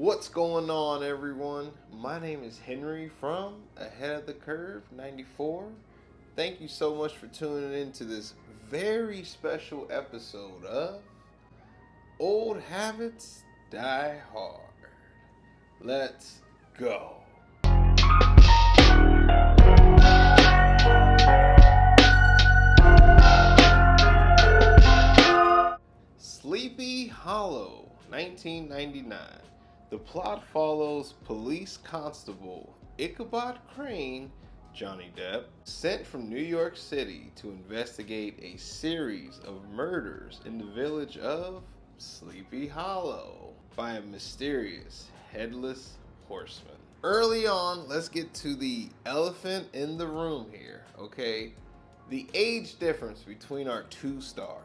What's going on, everyone? My name is Henry from Ahead of the Curve 94. Thank you so much for tuning in to this very special episode of Old Habits Die Hard. Let's go. Sleepy Hollow, 1999. The plot follows police constable Ichabod Crane, Johnny Depp, sent from New York City to investigate a series of murders in the village of Sleepy Hollow by a mysterious headless horseman. Early on, let's get to the elephant in the room here, okay? The age difference between our two stars.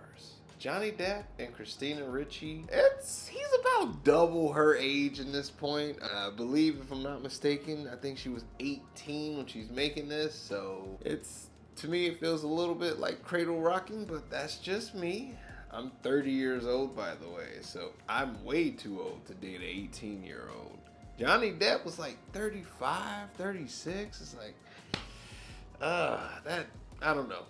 Johnny Depp and Christina Ricci, he's about double her age in this point. I believe, if I'm not mistaken, I think she was 18 when she's making this, so to me, it feels a little bit like cradle rocking, but that's just me. I'm 30 years old, by the way, so I'm way too old to date an 18-year-old. Johnny Depp was like 35, 36. It's like, I don't know.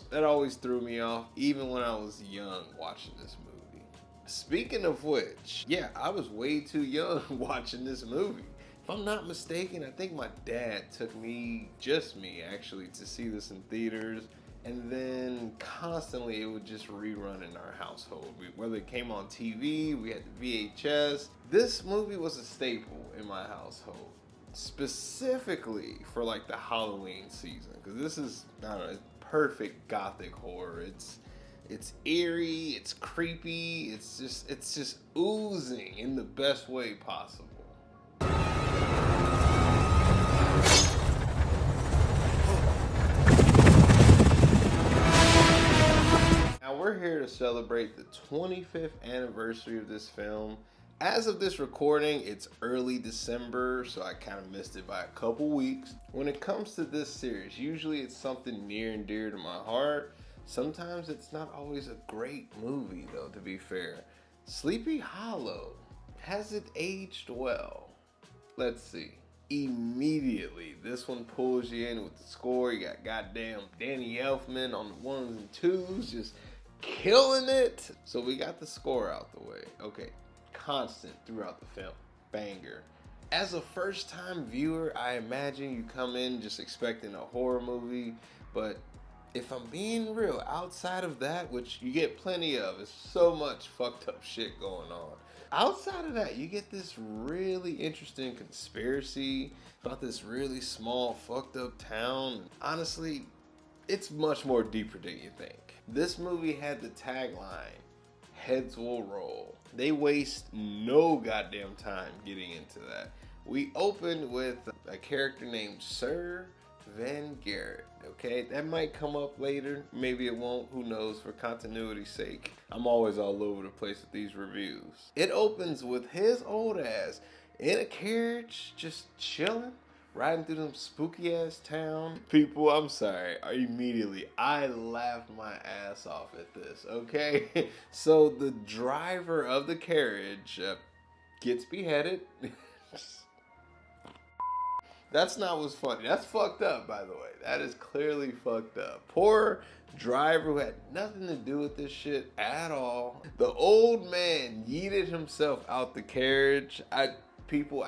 That always threw me off, even when I was young watching this movie. Speaking of which, yeah, I was way too young watching this movie. If I'm not mistaken, I think my dad took me, just me actually, to see this in theaters. And then constantly it would just rerun in our household. Whether it came on TV, we had the VHS. This movie was a staple in my household. Specifically for like the Halloween season, because this is, I don't know, perfect gothic horror. It's eerie, it's creepy, it's just oozing in the best way possible. Now we're here to celebrate the 25th anniversary of this film. As of this recording, it's early December, so I kind of missed it by a couple weeks. When it comes to this series, usually it's something near and dear to my heart. Sometimes it's not always a great movie, though, to be fair. Sleepy Hollow, has it aged well? Let's see. Immediately, this one pulls you in with the score. You got goddamn Danny Elfman on the ones and twos, just killing it. So we got the score out the way. Okay. Constant throughout the film. Banger. As a first time viewer, I imagine you come in just expecting a horror movie, but if I'm being real, outside of that, which you get plenty of, it's so much fucked up shit going on. Outside of that, you get this really interesting conspiracy about this really small fucked up town. Honestly, it's much more deeper than you think. This movie had the tagline, heads will roll. They waste no goddamn time getting into that. We opened with a character named Sir Van Garrett, okay? That might come up later. Maybe it won't. Who knows? For continuity's sake. I'm always all over the place with these reviews. It opens with his old ass in a carriage, just chilling, riding through them spooky ass town. People, I'm sorry, immediately I laughed my ass off at this, okay? So the driver of the carriage gets beheaded. That's not what's funny. That's fucked up, by the way. That is clearly fucked up. Poor driver who had nothing to do with this shit at all. The old man yeeted himself out the carriage. I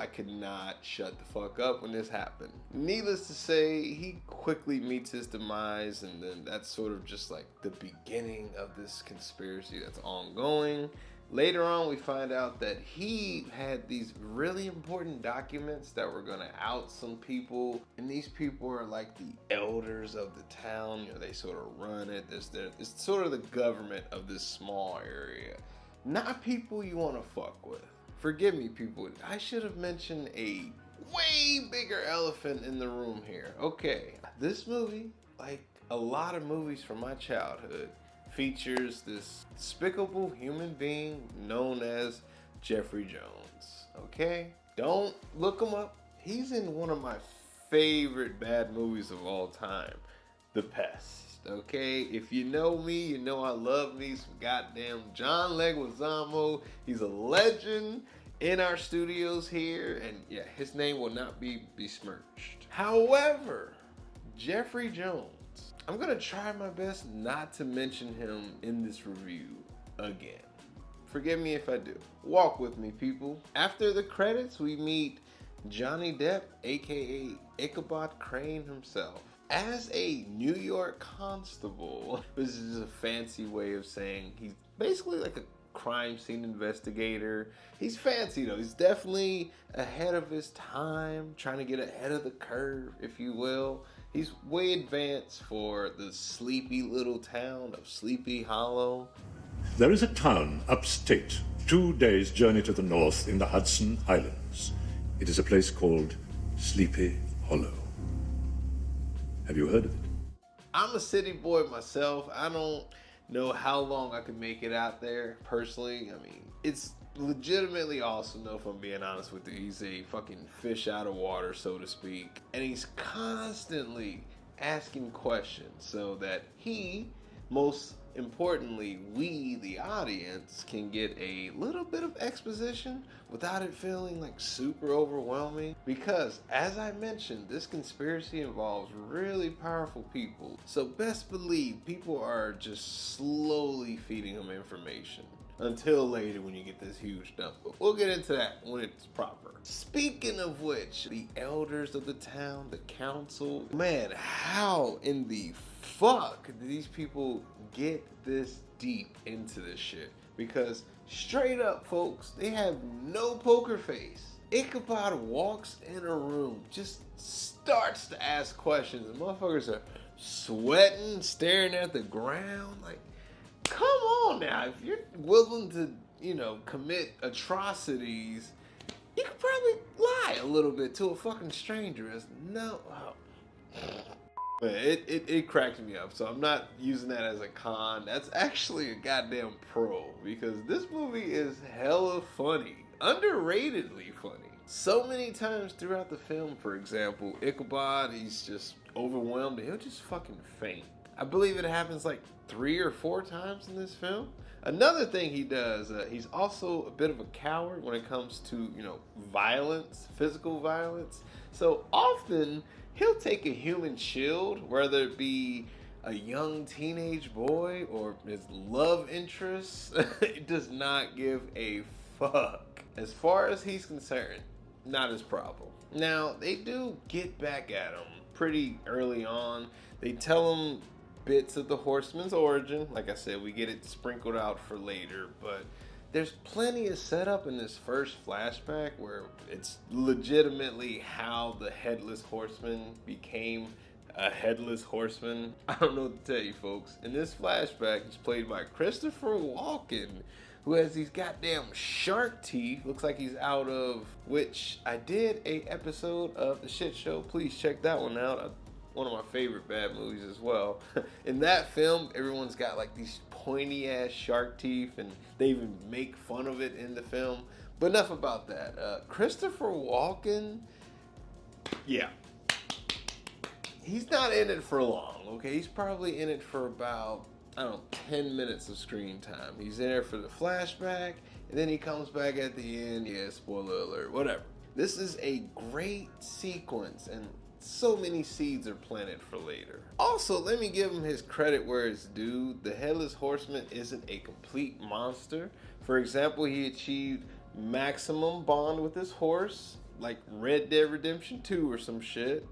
could not shut the fuck up when this happened. Needless to say, he quickly meets his demise, and then that's sort of just like the beginning of this conspiracy that's ongoing. Later on, we find out that he had these really important documents that were gonna out some people, and these people are like the elders of the town. You know, they sort of run it. It's sort of the government of this small area. Not people you want to fuck with. Forgive me, people. I should have mentioned a way bigger elephant in the room here. Okay, this movie, like a lot of movies from my childhood, features this despicable human being known as Jeffrey Jones. Okay? Don't look him up. He's in one of my favorite bad movies of all time, The Pest. Okay, if you know me, you know I love me some goddamn John Leguizamo. He's a legend. in our studios here, and yeah, his name will not be besmirched. However, Jeffrey Jones, I'm gonna try my best not to mention him in this review again. Forgive me if I do. Walk with me, people. After the credits, we meet Johnny Depp, aka Ichabod Crane himself, as a New York constable. This is a fancy way of saying he's basically like a crime scene investigator. He's fancy though. He's definitely ahead of his time, trying to get ahead of the curve, if you will. He's way advanced for the sleepy little town of Sleepy Hollow. There is a town upstate, 2 days' journey to the north in the Hudson Highlands. It is a place called Sleepy Hollow. Have you heard of it? I'm a city boy myself. I don't know how long I could make it out there personally. I mean, it's legitimately awesome though, if I'm being honest with you. He's a fucking fish out of water, so to speak. And he's constantly asking questions so that he, most importantly, we, the audience, can get a little bit of exposition without it feeling like super overwhelming. Because, as I mentioned, this conspiracy involves really powerful people. So best believe people are just slowly feeding him information. Until later when you get this huge dump. But we'll get into that when it's proper. Speaking of which, the elders of the town, the council, man, how in the fuck did these people get this deep into this shit? Because straight up, folks, they have no poker face. Ichabod walks in a room, just starts to ask questions, and motherfuckers are sweating, staring at the ground. Like, come on now. If you're willing to, commit atrocities, you could probably lie a little bit to a fucking stranger. It cracked me up, so I'm not using that as a con. That's actually a goddamn pro, because this movie is hella funny, underratedly funny. So many times throughout the film, for example, Ichabod, he's just overwhelmed and he'll just fucking faint. I believe it happens like 3 or 4 times in this film. Another thing he does, he's also a bit of a coward when it comes to, violence, physical violence. So often he'll take a human shield, whether it be a young teenage boy or his love interest. It does not give a fuck. As far as he's concerned, not his problem. Now, they do get back at him pretty early on. They tell him bits of the Horseman's origin. Like I said, we get it sprinkled out for later, but there's plenty of setup in this first flashback where it's legitimately how the Headless Horseman became a Headless Horseman. I don't know what to tell you, folks. In this flashback, he's played by Christopher Walken, who has these goddamn shark teeth. Looks like he's out of, which I did a episode of The Shit Show. Please check that one out. One of my favorite bad movies as well. In that film, everyone's got like these pointy ass shark teeth, and they even make fun of it in the film. But enough about that. Christopher Walken, yeah, he's not in it for long, okay? He's probably in it for about, 10 minutes of screen time. He's in there for the flashback, and then he comes back at the end. Yeah, spoiler alert, whatever. This is a great sequence, and so many seeds are planted for later. Also, let me give him his credit where it's due. The Headless Horseman isn't a complete monster. For example, he achieved maximum bond with his horse, like Red Dead Redemption 2 or some shit.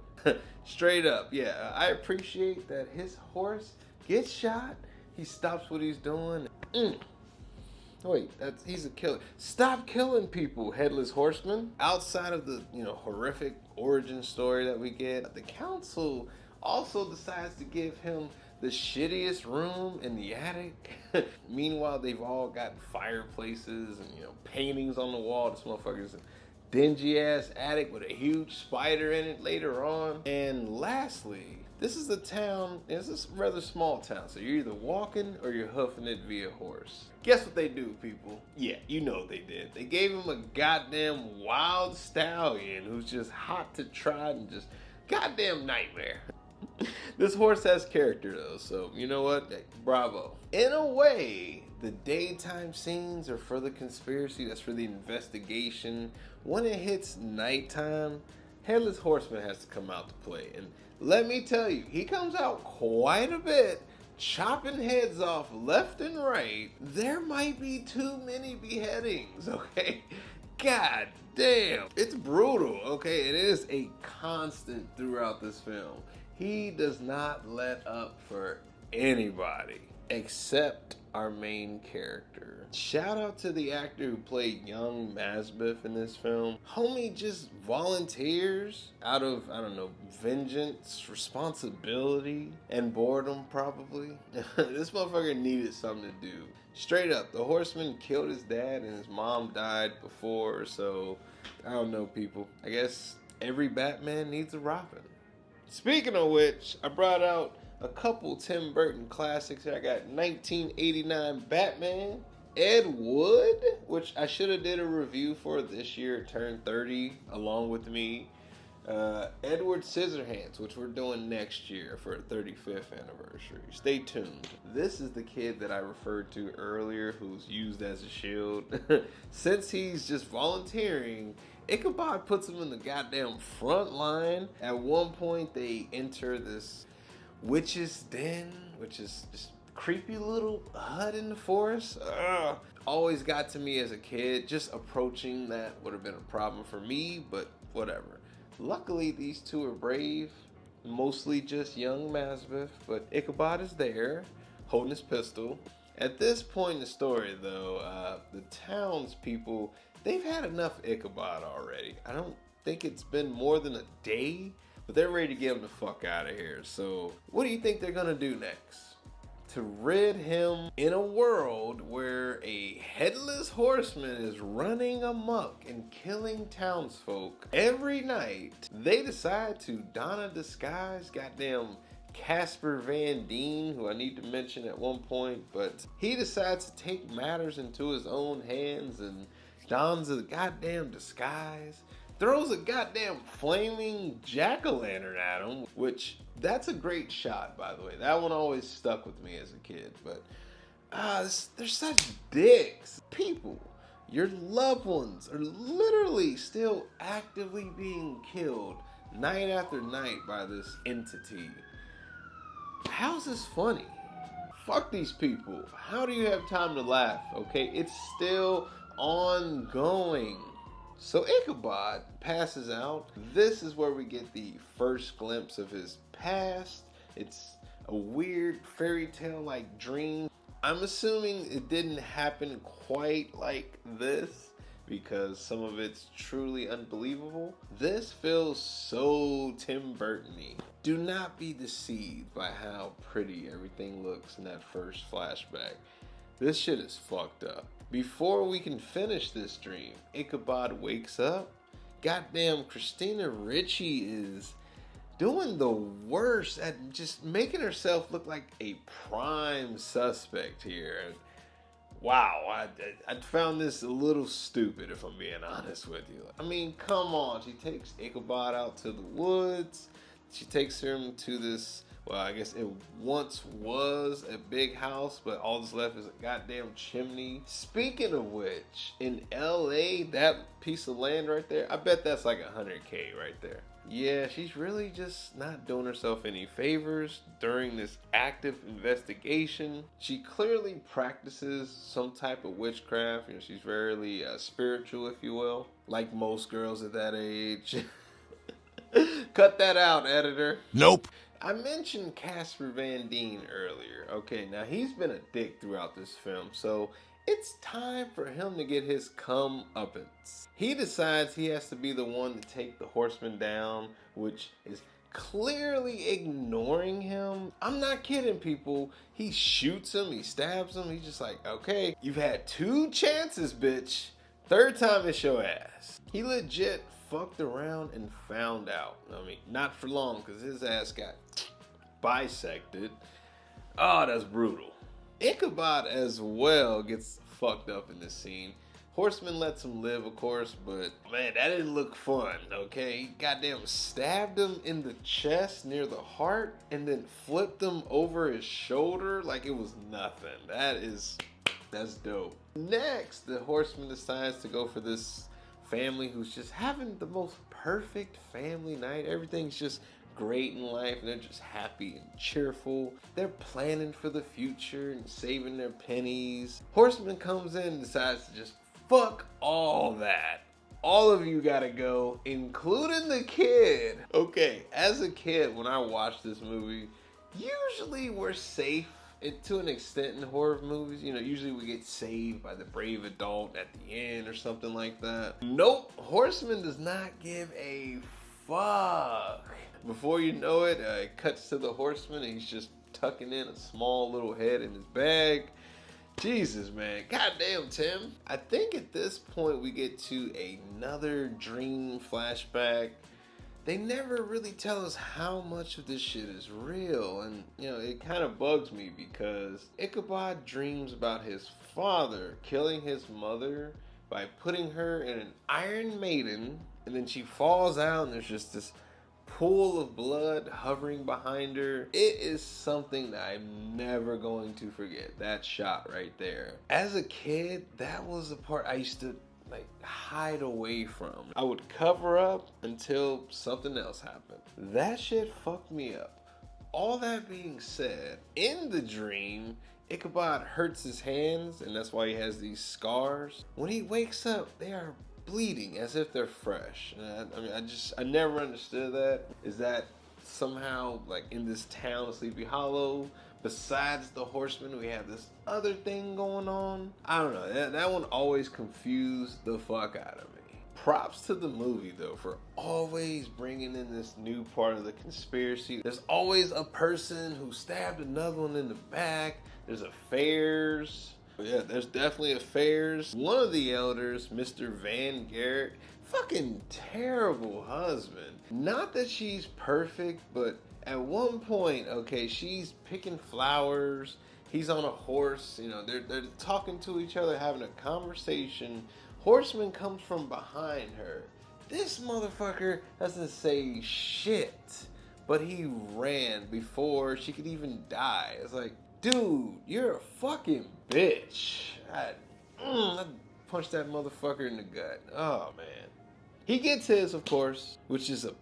Straight up, yeah. I appreciate that his horse gets shot, he stops what he's doing. Wait, he's a killer. Stop killing people, Headless Horseman. Outside of the, horrific origin story that we get, the council also decides to give him the shittiest room in the attic. Meanwhile, they've all got fireplaces and, paintings on the wall. This motherfucker's a dingy ass attic with a huge spider in it later on. And lastly, this is a town, it's a rather small town, so you're either walking or you're hoofing it via horse. Guess what they do, people? Yeah, you know they did. They gave him a goddamn wild stallion who's just hot to trot and just goddamn nightmare. This horse has character though, so you know what? Hey, bravo. In a way, the daytime scenes are for the conspiracy, that's for the investigation. When it hits nighttime, Headless Horseman has to come out to play. And let me tell you, he comes out quite a bit, chopping heads off left and right. There might be too many beheadings, okay? God damn. It's brutal, okay? It is a constant throughout this film. He does not let up for anybody except our main character. Shout out to the actor who played young Masbiff in this film. Homie just volunteers out of, I don't know, vengeance, responsibility, and boredom probably. This motherfucker needed something to do. Straight up, the horseman killed his dad and his mom died before, so I don't know, people. I guess every Batman needs a Robin. Speaking of which, I brought out a couple Tim Burton classics here. I got 1989 Batman, Ed Wood, which I should have did a review for this year. It turned 30 along with me. Edward Scissorhands, which we're doing next year for a 35th anniversary. Stay tuned. This is the kid that I referred to earlier who's used as a shield. Since he's just volunteering, Ichabod puts him in the goddamn front line. At one point, they enter this witch's den, which is just creepy little hut in the forest. Always got to me as a kid. Just approaching that would have been a problem for me, but whatever. Luckily, these two are brave. Mostly just young Masbiff, but Ichabod is there, holding his pistol. At this point in the story, though, the townspeople, they've had enough Ichabod already. I don't think it's been more than a day, but they're ready to get him the fuck out of here. So what do you think they're gonna do next? To rid him in a world where a headless horseman is running amok and killing townsfolk every night, they decide to don a disguise. Goddamn Casper Van Dien, who I need to mention at one point, but he decides to take matters into his own hands and dons a goddamn disguise. Throws a goddamn flaming jack-o'-lantern at him, which, that's a great shot, by the way. That one always stuck with me as a kid, but they're such dicks. People, your loved ones are literally still actively being killed night after night by this entity. How's this funny? Fuck these people. How do you have time to laugh, okay? It's still ongoing. So Ichabod passes out. This is where we get the first glimpse of his past. It's a weird fairy tale like dream. I'm assuming it didn't happen quite like this because some of it's truly unbelievable. This feels so Tim Burton-y. Do not be deceived by how pretty everything looks in that first flashback. This shit is fucked up. Before we can finish this dream, Ichabod wakes up. Goddamn, Christina Ricci is doing the worst at just making herself look like a prime suspect here. Wow, I found this a little stupid, if I'm being honest with you. I mean, come on. She takes Ichabod out to the woods. She takes him to this, well, I guess it once was a big house, but all that's left is a goddamn chimney. Speaking of which, in LA, that piece of land right there, I bet that's like $100K right there. Yeah, she's really just not doing herself any favors during this active investigation. She clearly practices some type of witchcraft. You know, she's very spiritual, if you will, like most girls at that age. Cut that out, editor. Nope. I mentioned Casper Van Dien earlier. Okay, now he's been a dick throughout this film, so it's time for him to get his comeuppance. He decides he has to be the one to take the horseman down, which is clearly ignoring him. I'm not kidding, people. He shoots him, he stabs him. He's just like, okay, you've had 2 chances, bitch. 3rd time it's your ass. He legit fucked around and found out. I mean, not for long, because his ass got bisected. Oh, that's brutal. Ichabod as well gets fucked up in this scene. Horseman lets him live, of course, but man, that didn't look fun, okay? He goddamn stabbed him in the chest near the heart and then flipped him over his shoulder like it was nothing. That's dope. Next, the Horseman decides to go for this family who's just having the most perfect family night. Everything's just great in life and they're just happy and cheerful. They're planning for the future and saving their pennies. Horseman comes in and decides to just fuck all that. All of you gotta go, including the kid. Okay, as a kid, when I watched this movie, usually we're safe to an extent in horror movies. You know, usually we get saved by the brave adult at the end or something like that. Nope, Horseman does not give a fuck. Before you know it, it cuts to the Horseman and he's just tucking in a small little head in his bag. Jesus, man. Goddamn, Tim. I think at this point we get to another dream flashback. They never really tell us how much of this shit is real. And, you know, it kind of bugs me because Ichabod dreams about his father killing his mother by putting her in an Iron Maiden. And then she falls out and there's just this pool of blood hovering behind her. It is something that I'm never going to forget. That shot right there. As a kid, that was the part I used to hide away from. I would cover up until something else happened. That shit fucked me up. All that being said, in the dream, Ichabod hurts his hands and that's why he has these scars. When he wakes up, they are bleeding as if they're fresh. I never understood that. Is that somehow like in this town of Sleepy Hollow, besides the Horseman, we have this other thing going on? I don't know. That one always confused the fuck out of me. Props to the movie though for always bringing in this new part of the conspiracy. There's always a person who stabbed another one in the back. There's affairs. Yeah, there's definitely affairs. One of the elders, Mr. Van Garrett, fucking terrible husband. Not that she's perfect, but at one point, okay, she's picking flowers. He's on a horse. You know, they're talking to each other, having a conversation. Horseman comes from behind her. This motherfucker doesn't say shit, but he ran before she could even die. It's like, dude, you're a fucking bitch. I punched that motherfucker in the gut. Oh, man. He gets his, of course, which is a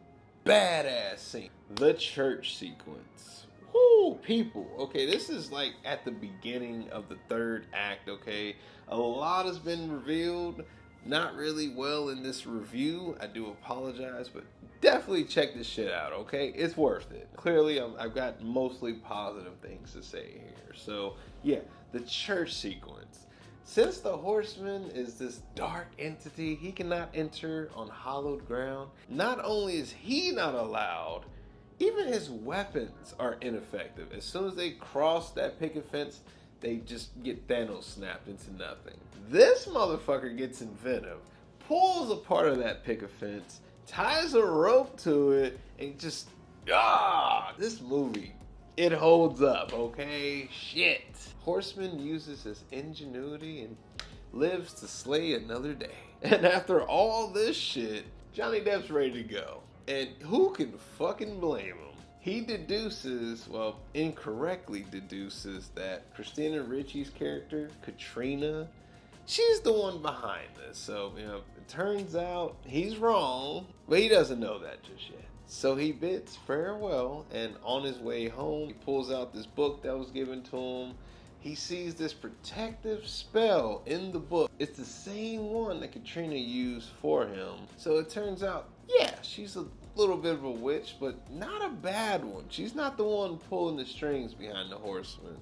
badass scene. The church sequence. Whoo, people. Okay, this is like at the beginning of the third act, okay? A lot has been revealed. Not really well in this review. I do apologize, but definitely check this shit out, okay? It's worth it. Clearly, I've got mostly positive things to say here. So, yeah, the church sequence. Since the Horseman is this dark entity, he cannot enter on hallowed ground. Not only is he not allowed, even his weapons are ineffective. As soon as they cross that picket fence, they just get Thanos snapped into nothing. This motherfucker gets inventive, pulls a part of that picket fence, ties a rope to it, and just, this movie, it holds up, okay? Shit. Horseman uses his ingenuity and lives to slay another day. And after all this shit, Johnny Depp's ready to go. And who can fucking blame him? He deduces, well, incorrectly deduces that Christina Ricci's character, Katrina, she's the one behind this. So, you know, it turns out he's wrong, but he doesn't know that just yet. So he bids farewell, and on his way home, he pulls out this book that was given to him. He sees this protective spell in the book. It's the same one that Katrina used for him. So it turns out, yeah, she's a little bit of a witch, but not a bad one. She's not the one pulling the strings behind the Horseman.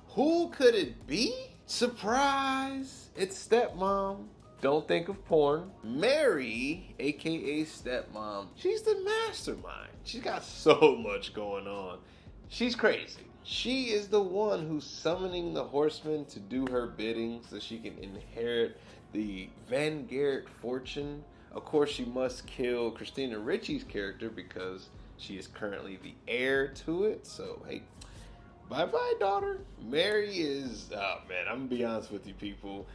Who could it be? Surprise! It's stepmom. Don't think of porn. Mary, aka stepmom, she's the mastermind. She's got so much going on. She's crazy. She is the one who's summoning the Horseman to do her bidding so she can inherit the Van Garrett fortune. Of course, she must kill Christina Ricci's character because she is currently the heir to it. So, hey, bye-bye, daughter. Mary is, oh man, I'm gonna be honest with you people.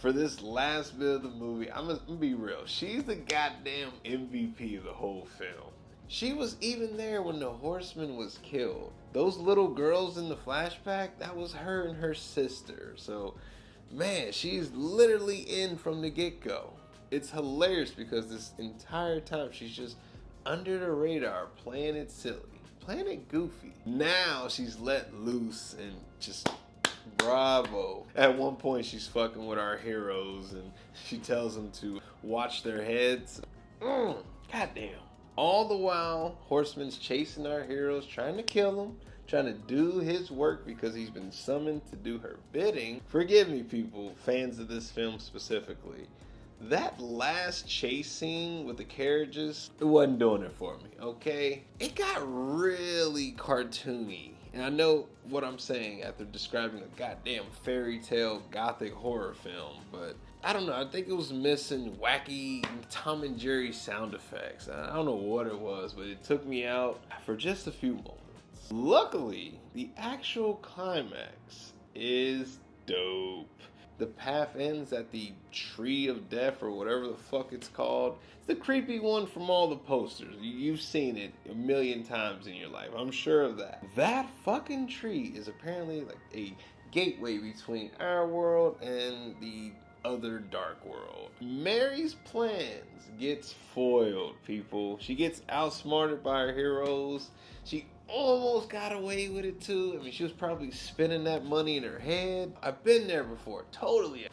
for this last bit of the movie, I'm gonna be real. She's the goddamn MVP of the whole film. She was even there when the horseman was killed. Those little girls in the flashback, that was her and her sister. So, man, she's literally in from the get-go. It's hilarious because this entire time she's just under the radar, playing it silly, playing it goofy. Now she's let loose and just bravo. At one point she's fucking with our heroes and she tells them to watch their heads. Goddamn. All the while, Horseman's chasing our heroes, trying to kill him, trying to do his work because he's been summoned to do her bidding. Forgive me, people, fans of this film specifically. That last chase scene with the carriages, it wasn't doing it for me, okay? It got really cartoony. And I know what I'm saying after describing a goddamn fairy tale gothic horror film, but I don't know, I think it was missing wacky Tom and Jerry sound effects. I don't know what it was, but it took me out for just a few moments. Luckily, the actual climax is dope. The path ends at the Tree of Death or whatever the fuck it's called. It's the creepy one from all the posters. You've seen it a million times in your life. I'm sure of that. That fucking tree is apparently like a gateway between our world and the other dark world. Mary's plans gets foiled, people. She gets outsmarted by her heroes. She almost got away with it too. I mean, she was probably spending that money in her head. I've been there before, totally.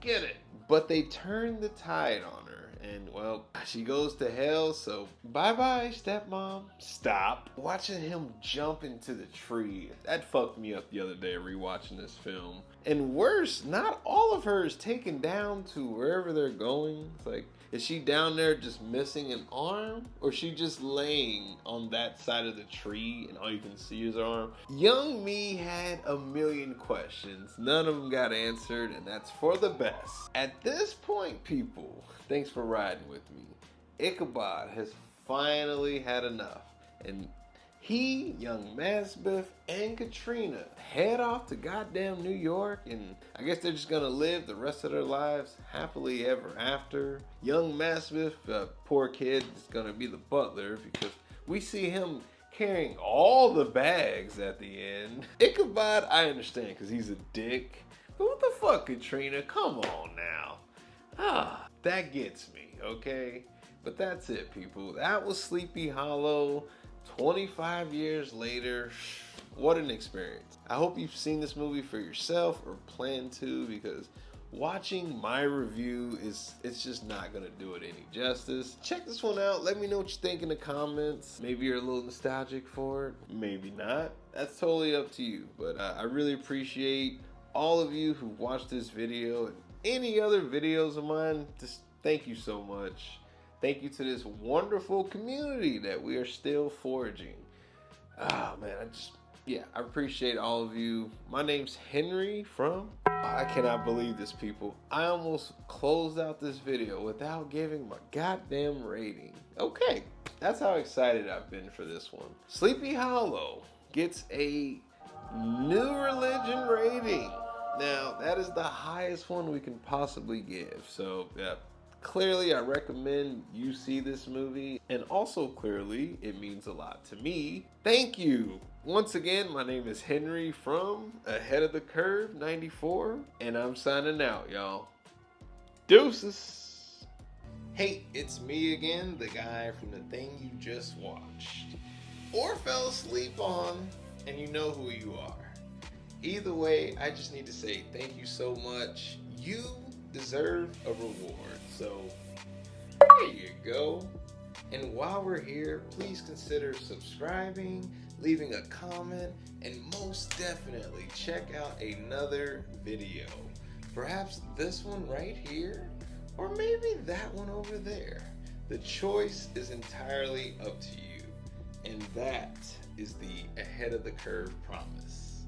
Get it. But they turned the tide on her, and well, she goes to hell, so bye-bye, stepmom. Stop. Watching him jump into the tree, that fucked me up the other day rewatching this film. And worse, not all of her is taken down to wherever they're going. It's like, is she down there just missing an arm? Or is she just laying on that side of the tree and all you can see is her arm? Young me had a million questions. None of them got answered, and that's for the best. At this point, people, thanks for riding with me. Ichabod has finally had enough. And he, young Masbeth, and Katrina head off to goddamn New York, and I guess they're just gonna live the rest of their lives happily ever after. Young Masbeth, poor kid, is gonna be the butler because we see him carrying all the bags at the end. Ichabod, I understand because he's a dick, but what the fuck, Katrina? Come on now. That gets me, okay? But that's it, people. That was Sleepy Hollow. 25 years later, what an experience. I hope you've seen this movie for yourself or plan to, because watching my review it's just not gonna do it any justice. Check this one out. Let me know what you think in the comments. Maybe you're a little nostalgic for it, maybe not. That's totally up to you. But I really appreciate all of you who watched this video and any other videos of mine. Just thank you so much. Thank you to this wonderful community that we are still forging. Man, I appreciate all of you. My name's Henry from... I cannot believe this, people. I almost closed out this video without giving my goddamn rating. Okay, that's how excited I've been for this one. Sleepy Hollow gets a new religion rating. Now, that is the highest one we can possibly give. So, yeah. Clearly, I recommend you see this movie, and also clearly, it means a lot to me. Thank you. Once again, my name is Henry from Ahead of the Curve 94, and I'm signing out, y'all. Deuces. Hey, it's me again, the guy from the thing you just watched, or fell asleep on, and you know who you are. Either way, I just need to say thank you so much. You deserve a reward. So there you go. And while we're here, please consider subscribing, leaving a comment, and most definitely check out another video. Perhaps this one right here, or maybe that one over there. The choice is entirely up to you. And that is the Ahead of the Curve promise.